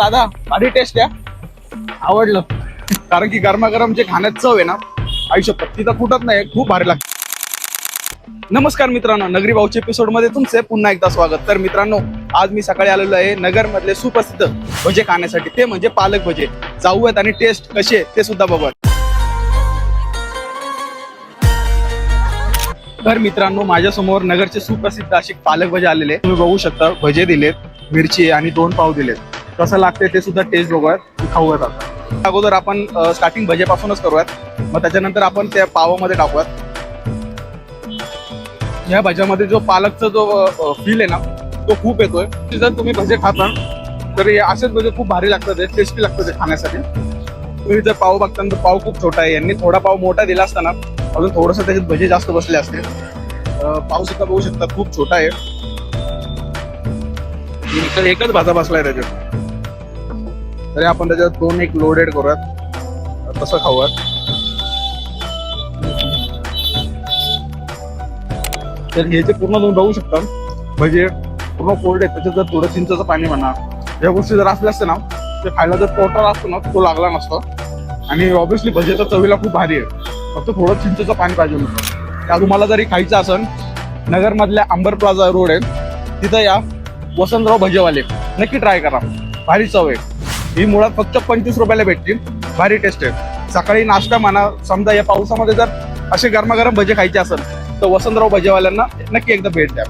दादा भारी टेस्ट आहे, आवडलं. कारण की गरमागरम जे खाण्यात चव आहे ना, आयुष्यात तिथं कुठत नाही, खूप भारी लागतं. नमस्कार मित्रांनो, नगरी भाऊच्या एपिसोड मध्ये तुमचे पुन्हा एकदा स्वागत. तर मित्रांनो, आज मी सकाळी आलेलो आहे नगर मधले सुप्रसिद्ध भजे खाण्यासाठी, ते म्हणजे पालक भजे. जाऊयात आणि टेस्ट कशी आहे ते सुद्धा बघूयात. तर मित्रांनो, माझ्या समोर नगरचे सुप्रसिद्ध असे पालक भजे आलेले, तुम्ही बघू शकता. भजे दिलेत, मिरची आणि 2 पाव दिलेत. कसं लागते ते सुद्धा टेस्ट बघूयात, खाऊयात. आता अगोदर आपण स्टार्टिंग भजेपासूनच करूयात, मग त्याच्यानंतर आपण त्या पावामध्ये टाकूयात. या भज्यामध्ये जो पालकचा जो फील आहे ना, तो खूप येतोय. जर तुम्ही भजे खाता तर असेच भजे खूप भारी लागतात, टेस्टी लागतात ते खाण्यासाठी. तुम्ही जर पाव बघता तर पाव खूप छोटा आहे, यांनी थोडा पाव मोठा दिला असताना अजून थोडंसं त्याच्यात भजे जास्त बसले असते. पाव सुद्धा बघू शकता, खूप छोटा आहे. तर एकच भाजा बसलाय त्याच्यात. तरी आपण त्याच्यात 2 एक लोडेड करूयात, तसं खाऊयात. तर हे जे पूर्ण तुम्ही बघू शकता, म्हणजे पूर्ण कोल्ड आहे. त्याच्यात जर थोडं चिंचेचं पाणी म्हणा, या गोष्टी जर असल्या असते ना, ते खायला जर पोटाला असतो ना, तो लागला नसतो. आणि ऑब्व्हियसली भजेच्या चवीला खूप भारी आहे, फक्त थोडं चिंचेचं पाणी पाहिजे नसतं. त्या तुम्हाला जरी खायचं असेल, नगरमधल्या अंबर प्लाझा रोड आहे, तिथं या वसंतराव भजेवाले, नक्की ट्राय करा. भारी चव आहे. ही मुळात फक्त 25 रुपयाला भेटतील. भारी टेस्ट आहे. सकाळी नाश्ता म्हणा, समजा या पावसामध्ये जर असे गरमागरम भजे खायचे असेल तर वसंतराव भजेवाल्यांना नक्की एकदा भेट द्या.